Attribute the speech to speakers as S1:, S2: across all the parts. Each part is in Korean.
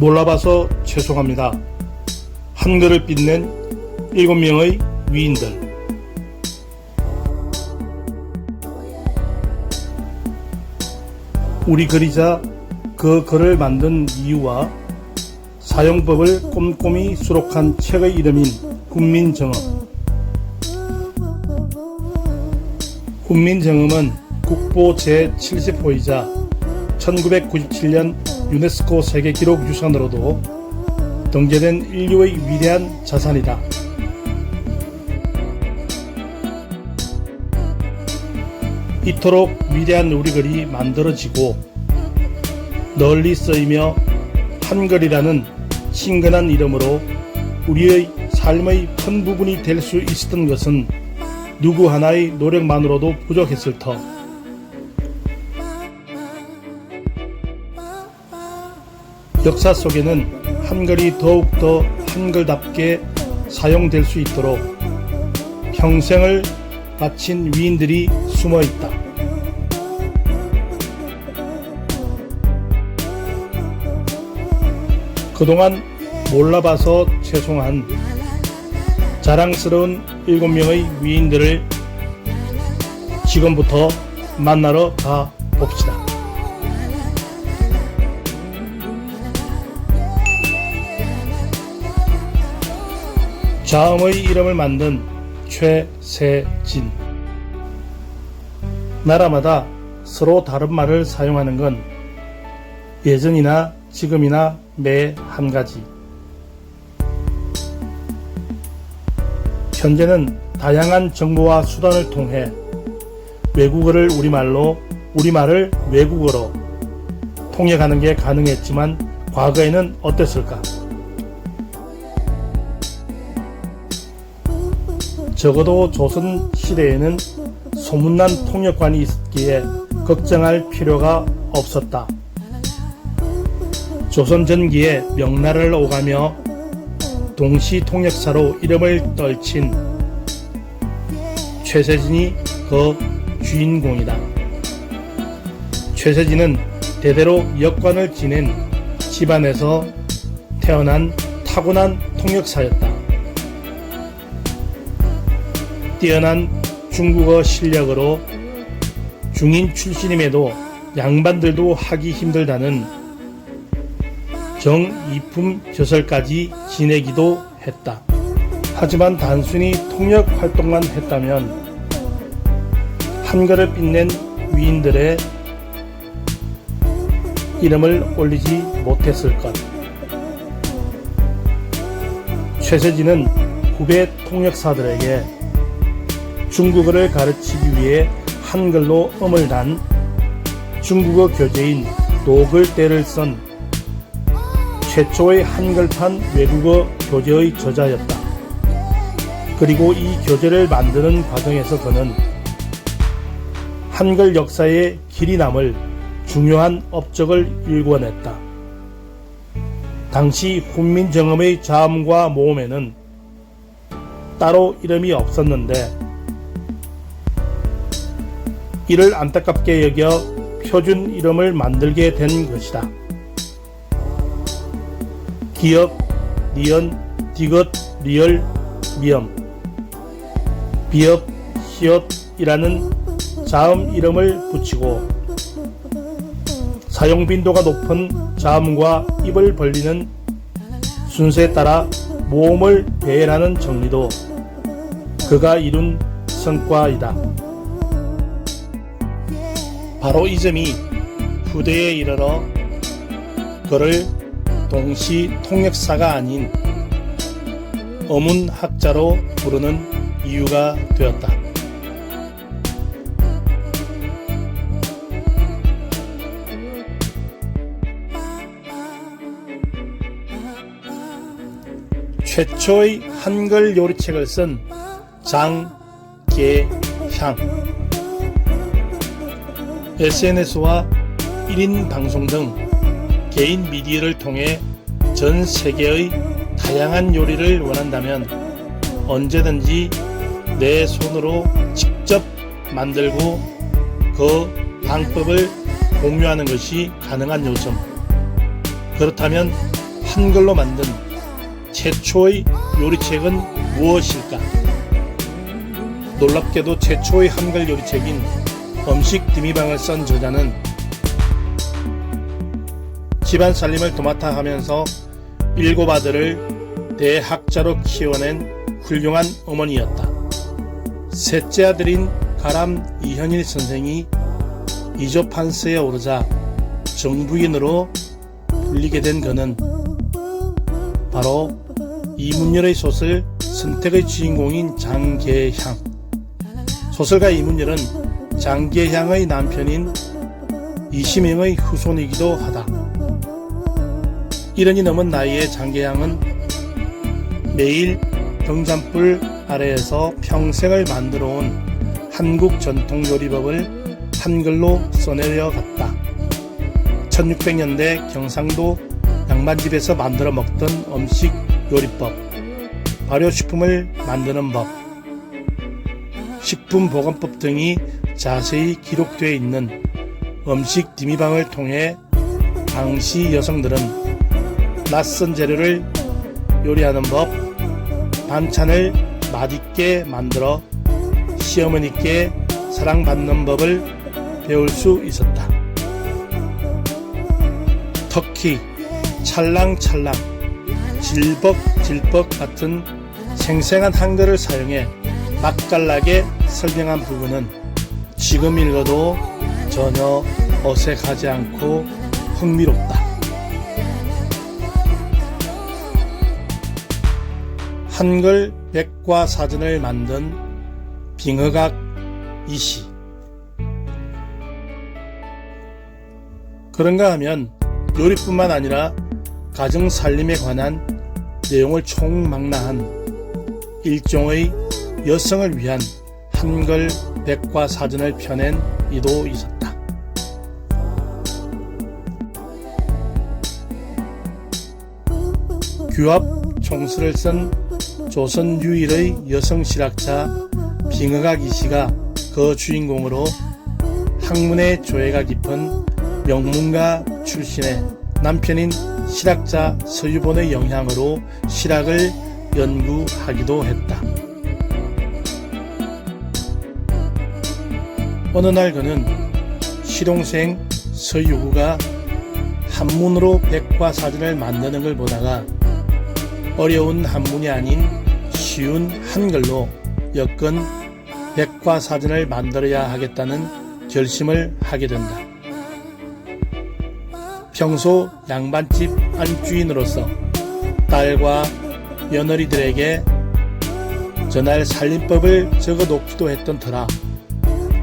S1: 몰라봐서 죄송합니다. 한글을 빛낸 7명의 위인들. 우리 글이자 그 글을 만든 이유와 사용법을 꼼꼼히 수록한 책의 이름인 훈민정음. 훈민정음은 국보 제70호이자 1997년 유네스코 세계기록유산으로도 등재된 인류의 위대한 자산이다. 이토록 위대한 우리 글이 만들어지고 널리 쓰이며 한글이라는 친근한 이름으로 우리의 삶의 큰 부분이 될 수 있었던 것은 누구 하나의 노력만으로도 부족했을 터. 역사 속에는 한글이 더욱더 한글답게 사용될 수 있도록 평생을 바친 위인들이 숨어 있다. 그동안 몰라봐서 죄송한 자랑스러운 7명의 위인들을 지금부터 만나러 가 봅시다. 자음의 이름을 만든 최세진. 나라마다 서로 다른 말을 사용하는 건 예전이나 지금이나 매 한 가지. 현재는 다양한 정보와 수단을 통해 외국어를 우리말로, 우리말을 외국어로 통역하는 게 가능했지만 과거에는 어땠을까? 적어도 조선 시대에는 소문난 통역관이 있었기에 걱정할 필요가 없었다. 조선 전기에 명나라를 오가며 동시 통역사로 이름을 떨친 최세진이 그 주인공이다. 최세진은 대대로 역관을 지낸 집안에서 태어난 타고난 통역사였다. 뛰어난 중국어 실력으로 중인 출신임에도 양반들도 하기 힘들다는 정이품 저설까지 지내기도 했다. 하지만 단순히 통역 활동만 했다면 한글을 빛낸 위인들의 이름을 올리지 못했을 것. 최세진은 후배 통역사들에게 중국어를 가르치기 위해 한글로 음을 단 중국어 교재인 노글대를 쓴 최초의 한글판 외국어 교재의 저자였다. 그리고 이 교재를 만드는 과정에서 그는 한글 역사에 길이 남을 중요한 업적을 일궈냈다. 당시 훈민정음의 자음과 모음에는 따로 이름이 없었는데 이를 안타깝게 여겨 표준 이름을 만들게 된 것이다. 기역, 니은, 디귿, 리을, 미음, 비읍, 히읗이라는 자음 이름을 붙이고 사용 빈도가 높은 자음과 입을 벌리는 순서에 따라 모음을 배열하는 정리도 그가 이룬 성과이다. 바로 이 점이 후대에 이르러 그를 동시 통역사가 아닌 어문학자로 부르는 이유가 되었다. 최초의 한글 요리책을 쓴 장계향. SNS와 1인 방송 등 개인 미디어를 통해 전 세계의 다양한 요리를 원한다면 언제든지 내 손으로 직접 만들고 그 방법을 공유하는 것이 가능한 요즘. 그렇다면 한글로 만든 최초의 요리책은 무엇일까? 놀랍게도 최초의 한글 요리책인 음식 디미방을 쓴 저자는 집안 살림을 도맡아 하면서 7 아들을 대학자로 키워낸 훌륭한 어머니였다. 셋째 아들인 가람 이현일 선생이 이조판서에 오르자 정부인으로 불리게 된 그는 바로 이문열의 소설 선택의 주인공인 장계향. 소설가 이문열은 장계향의 남편인 이시명의 후손이기도 하다. 70이 넘은 나이의 장계향은 매일 등잔불 아래에서 평생을 만들어온 한국 전통 요리법을 한글로 써내려 갔다. 1600년대 경상도 양반집에서 만들어 먹던 음식 요리법, 발효식품을 만드는 법, 식품보관법 등이 자세히 기록되어 있는 음식 디미방을 통해 당시 여성들은 낯선 재료를 요리하는 법, 반찬을 맛있게 만들어 시어머니께 사랑받는 법을 배울 수 있었다. 특히 찰랑찰랑, 질벅질벅 같은 생생한 한글을 사용해 맛깔나게 설명한 부분은 지금 읽어도 전혀 어색하지 않고 흥미롭다. 한글 백과사전을 만든 빙허각 이시. 그런가 하면 요리뿐만 아니라 가정 살림에 관한 내용을 총망라한 일종의 여성을 위한 한글 백과사전을 펴낸 이도 있었다. 규합 총수를 쓴 조선 유일의 여성 실학자 빙허각 이시가 그 주인공으로 학문의 조예가 깊은 명문가 출신의 남편인 실학자 서유본의 영향으로 실학을 연구하기도 했다. 어느 날 그는 시동생 서유구가 한문으로 백과사전을 만드는 걸 보다가 어려운 한문이 아닌 쉬운 한글로 여건 백과사전을 만들어야 하겠다는 결심을 하게 된다. 평소 양반집 안주인으로서 딸과 며느리들에게 전할 살림법을 적어놓기도 했던 터라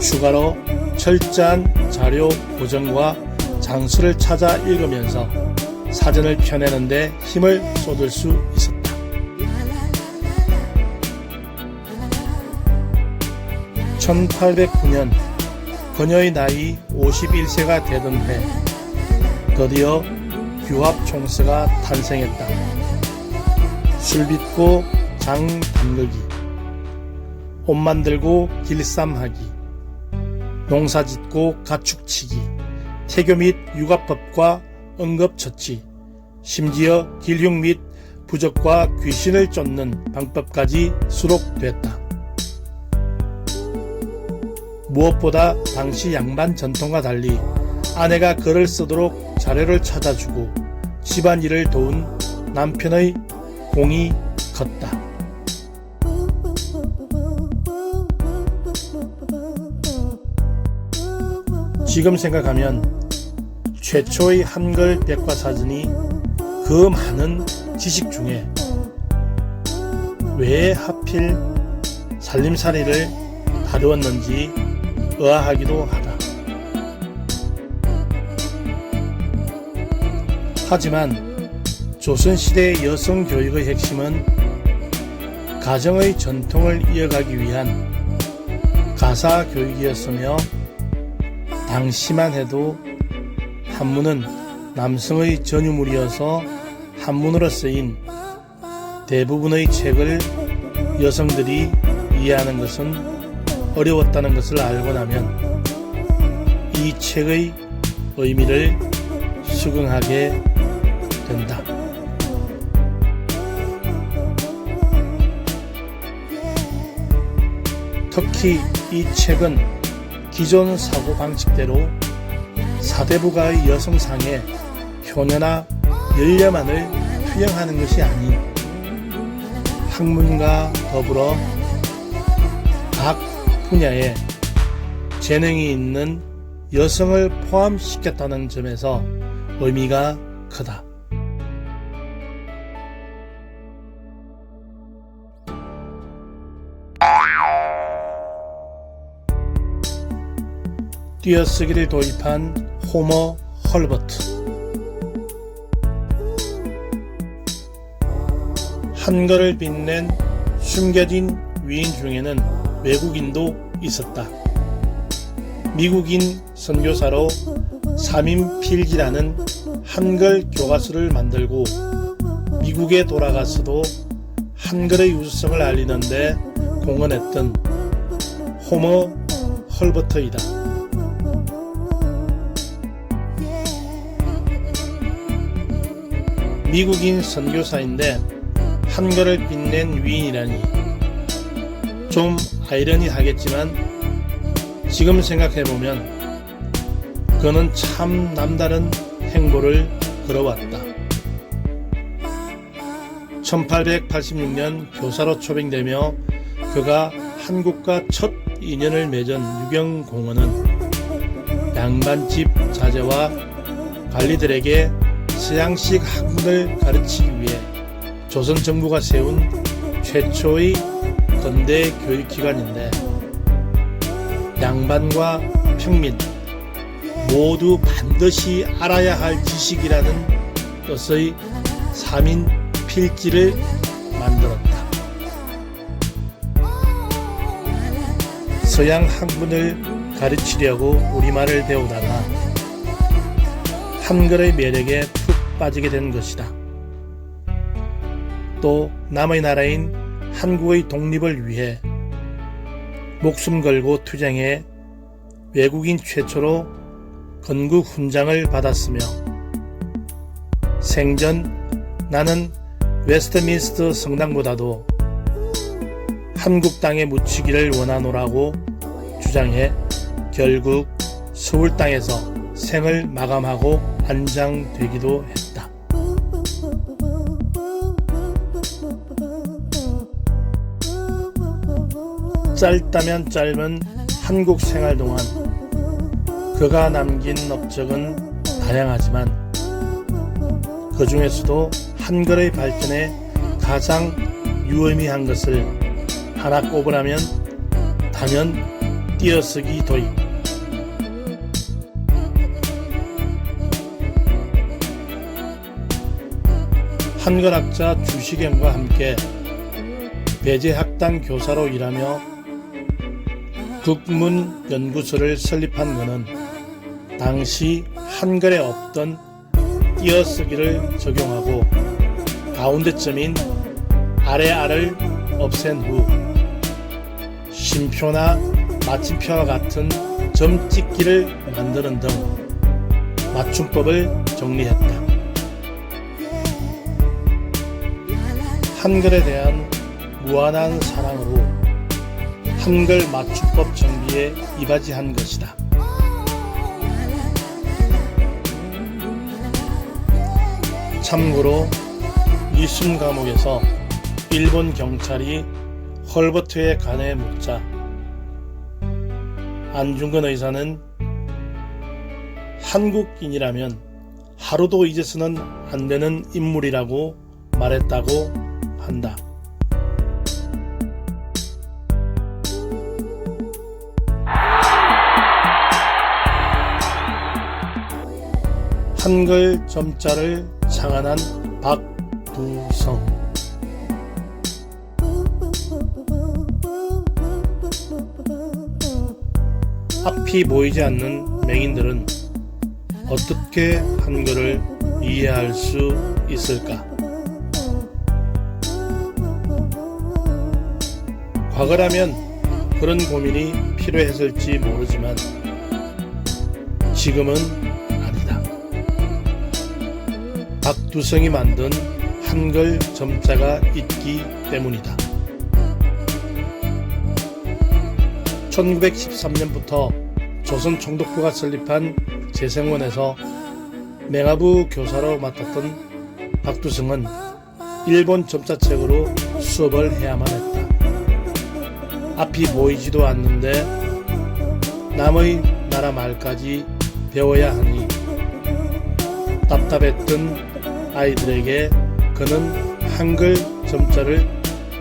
S1: 추가로 철저한 자료 보정과 장수를 찾아 읽으면서 사전을 펴내는데 힘을 쏟을 수 있었다. 1809년 그녀의 나이 51세가 되던 해 드디어 규합 총서가 탄생했다. 술 빚고 장 담그기, 옷 만들고 길쌈하기, 농사 짓고 가축치기, 태교 및 육아법과 응급처치, 심지어 길흉 및 부적과 귀신을 쫓는 방법까지 수록됐다. 무엇보다 당시 양반 전통과 달리 아내가 글을 쓰도록 자료를 찾아주고 집안일을 도운 남편의 공이 컸다. 지금 생각하면 최초의 한글 백과사전이 그 많은 지식 중에 왜 하필 살림살이를 다루었는지 의아하기도 하다. 하지만 조선시대의 여성교육의 핵심은 가정의 전통을 이어가기 위한 가사교육이었으며 당시만 해도 한문은 남성의 전유물이어서 한문으로 쓰인 대부분의 책을 여성들이 이해하는 것은 어려웠다는 것을 알고 나면 이 책의 의미를 수긍하게 된다. 특히 이 책은 기존 사고방식대로 사대부가의 여성상에 효녀나 열녀만을 투영하는 것이 아닌 학문과 더불어 각 분야에 재능이 있는 여성을 포함시켰다는 점에서 의미가 크다. 띄어쓰기를 도입한 호머 헐버트. 한글을 빛낸 숨겨진 위인 중에는 외국인도 있었다. 미국인 선교사로 사민필기라는 한글 교과서를 만들고 미국에 돌아가서도 한글의 유수성을 알리는 데 공헌했던 호머 헐버트이다. 미국인 선교사인데 한글을 빛낸 위인이라니 좀 아이러니하겠지만 지금 생각해보면 그는 참 남다른 행보를 걸어왔다. 1886년 교사로 초빙되며 그가 한국과 첫 인연을 맺은 유경공원은 양반집 자제와 관리들에게 서양식 학문을 가르치기 위해 조선 정부가 세운 최초의 근대 교육기관인데 양반과 평민 모두 반드시 알아야 할 지식이라는 뜻의 사민필지를 만들었다. 서양 학문을 가르치려고 우리말을 배우다가 한글의 매력에 푹 빠지게 된 것이다. 또 남의 나라인 한국의 독립을 위해 목숨 걸고 투쟁해 외국인 최초로 건국 훈장을 받았으며 생전 나는 웨스트민스터 성당보다도 한국 땅에 묻히기를 원하노라고 주장해 결국 서울 땅에서 생을 마감하고 안장되기도 했다. 짧다면 짧은 한국 생활 동안 그가 남긴 업적은 다양하지만 그 중에서도 한글의 발전에 가장 유의미한 것을 하나 꼽으라면 단연 띄어쓰기 도입. 한글학자 주시경과 함께 배재학당 교사로 일하며 국문연구소를 설립한 그는 당시 한글에 없던 띄어쓰기를 적용하고 가운데점인 아래알을 없앤 후 쉼표나 마침표와 같은 점찍기를 만드는 등 맞춤법을 정리했다. 한글에 대한 무한한 사랑으로 한글 맞춤법 정비에 이바지한 것이다. 참고로 이순 감옥에서 일본 경찰이 헐버트의 간에 묻자 안중근 의사는 한국인이라면 하루도 잊어서는 안 되는 인물이라고 말했다고 한다. 한글 점자를 창안한 박두성. 앞이 보이지 않는 맹인들은 어떻게 한글을 이해할 수 있을까? 과거라면 그런 고민이 필요했을지 모르지만 지금은 아니다. 박두성이 만든 한글 점자가 있기 때문이다. 1913년부터 조선 총독부가 설립한 재생원에서 맹하부 교사로 맡았던 박두성은 일본 점자책으로 수업을 해야만 했다. 앞이 보이지도 않는데 남의 나라 말까지 배워야 하니 답답했던 아이들에게 그는 한글 점자를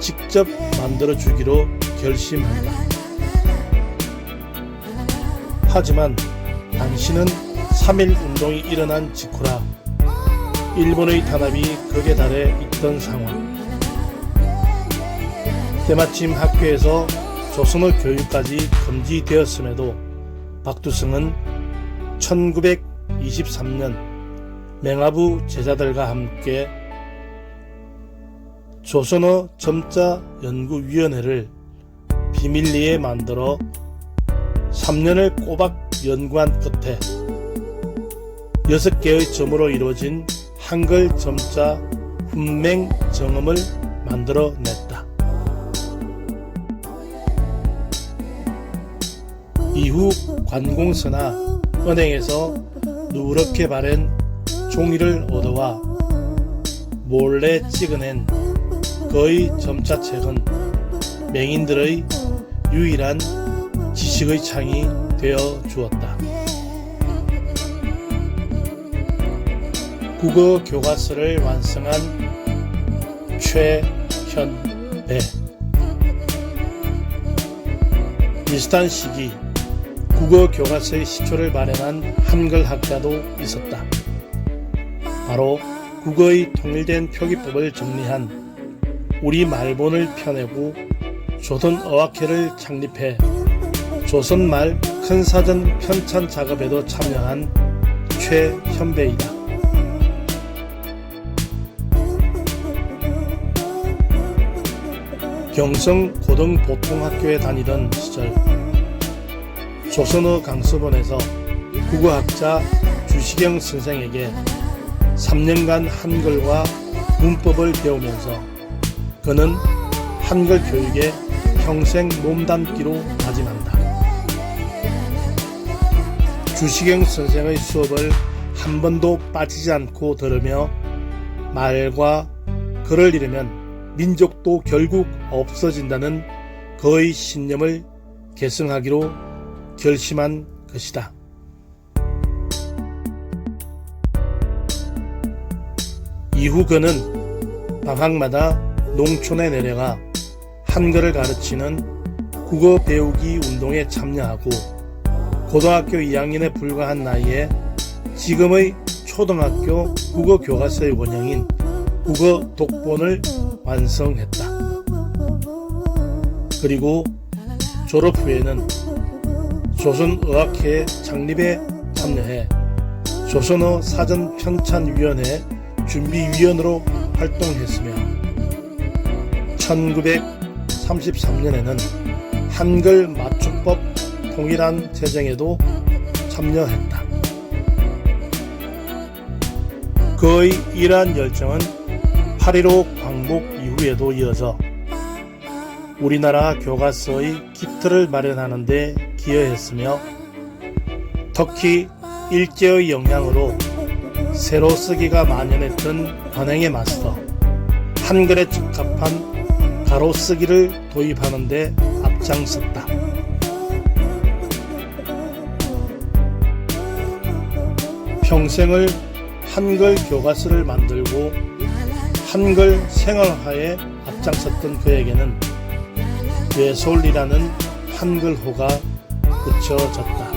S1: 직접 만들어 주기로 결심한다. 하지만 당시는 3.1 운동이 일어난 직후라 일본의 탄압이 극에 달해 있던 상황. 때마침 학교에서 조선어 교육까지 금지되었음에도 박두성은 1923년 맹하부 제자들과 함께 조선어 점자 연구위원회를 비밀리에 만들어 3년을 꼬박 연구한 끝에 6개의 점으로 이루어진 한글 점자 훈맹 정음을 만들어냈다. 이후 관공서나 은행에서 누렇게 바랜 종이를 얻어와 몰래 찍어낸 그의 점자책은 맹인들의 유일한 지식의 창이 되어 주었다. 국어 교과서를 완성한 최현배. 비슷한 시기 국어 교과서의 시초를 마련한 한글 학자도 있었다. 바로 국어의 통일된 표기법을 정리한 우리 말본을 펴내고 조선어학회를 창립해 조선말 큰사전 편찬 작업에도 참여한 최현배이다. 경성 고등보통학교에 다니던 시절 조선어 강습원에서 국어학자 주시경 선생에게 3년간 한글과 문법을 배우면서 그는 한글 교육에 평생 몸담기로 다짐한다. 주시경 선생의 수업을 한 번도 빠지지 않고 들으며 말과 글을 잃으면 민족도 결국 없어진다는 그의 신념을 계승하기로 결심한 것이다. 이후 그는 방학마다 농촌에 내려가 한글을 가르치는 국어 배우기 운동에 참여하고 고등학교 2학년에 불과한 나이에 지금의 초등학교 국어 교과서의 원형인 국어 독본을 완성했다. 그리고 졸업 후에는 조선어학회 창립에 참여해 조선어 사전 편찬위원회 준비위원으로 활동했으며 1933년에는 한글 맞춤법 통일안 제정에도 참여했다. 그의 이러한 열정은 8.15 광복 이후에도 이어져 우리나라 교과서의 기틀을 마련하는 데 기여했으며 특히 일제의 영향으로 세로 쓰기가 만연했던 관행에 맞서 한글에 적합한 가로 쓰기를 도입하는 데 앞장섰다. 평생을 한글 교과서를 만들고 한글 생활화에 앞장섰던 그에게는 외솔리라는 한글호가 붙여졌다.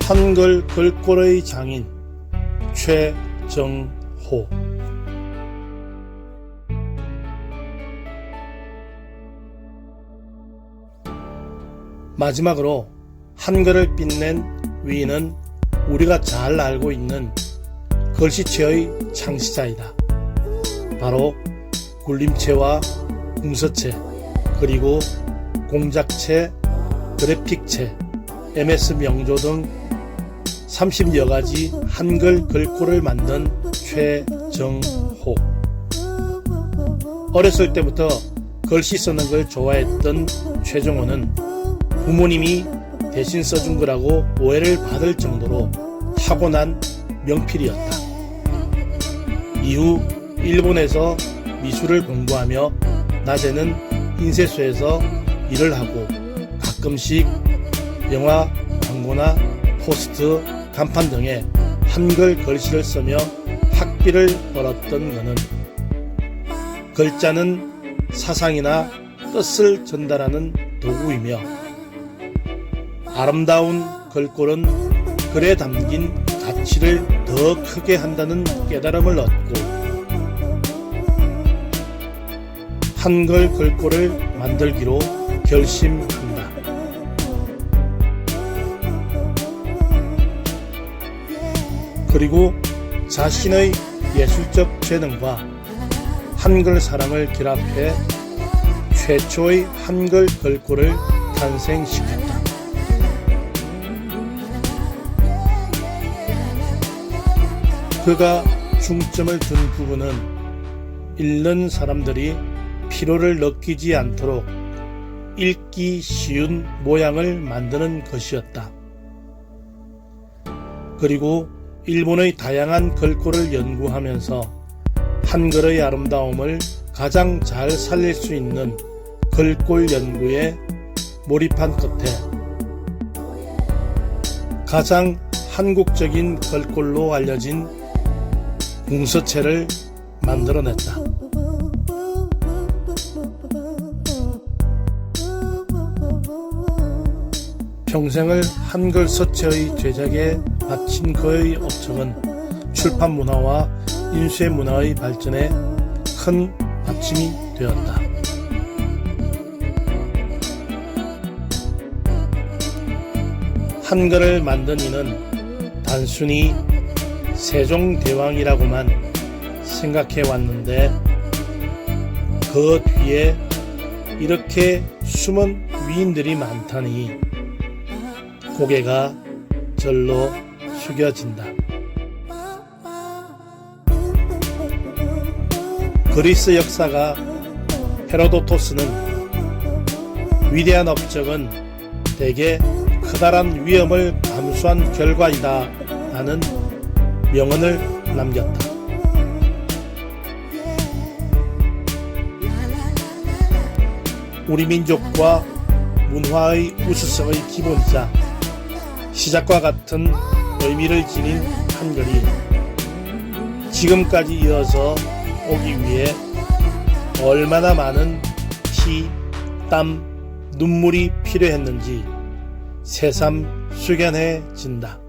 S1: 한글 글꼴의 장인 최정호. 마지막으로 한글을 빛낸 위인은 우리가 잘 알고 있는 글씨체의 창시자이다. 바로 굴림체와 궁서체, 그리고 공작체, 그래픽체, MS 명조 등 30여 가지 한글 글꼴을 만든 최정호. 어렸을 때부터 글씨 쓰는 걸 좋아했던 최종호는 부모님이 대신 써준 거라고 오해를 받을 정도로 타고난 명필이었다. 이후 일본에서 미술을 공부하며 낮에는 인쇄소에서 일을 하고 가끔씩 영화, 광고나 포스트, 간판 등에 한글 글씨를 쓰며 학비를 벌었던 그는 글자는 사상이나 뜻을 전달하는 도구이며 아름다운 글꼴은 글에 담긴 가치를 더 크게 한다는 깨달음을 얻고 한글 글꼴을 만들기로 결심한다. 그리고 자신의 예술적 재능과 한글 사랑을 결합해 최초의 한글 글꼴을 탄생시켰다. 그가 중점을 둔 부분은 읽는 사람들이 피로를 느끼지 않도록 읽기 쉬운 모양을 만드는 것이었다. 그리고 일본의 다양한 글꼴을 연구하면서 한글의 아름다움을 가장 잘 살릴 수 있는 글꼴 연구에 몰입한 끝에 가장 한국적인 글꼴로 알려진 궁서체를 만들어냈다. 평생을 한글 서체의 제작에 바친 그의 업적은 출판 문화와 인쇄 문화의 발전에 큰 받침이 되었다. 한글을 만든 이는 단순히 세종대왕이라고만 생각해 왔는데 그 뒤에 이렇게 숨은 위인들이 많다니 고개가 절로 숙여진다. 그리스 역사가 헤로도토스는 위대한 업적은 대개 커다란 위험을 감수한 결과이다 라는 명언을 남겼다. 우리 민족과 문화의 우수성의 기본이자 시작과 같은 의미를 지닌 한글이 지금까지 이어서 오기 위해 얼마나 많은 피, 땀, 눈물이 필요했는지 새삼 숙연해진다.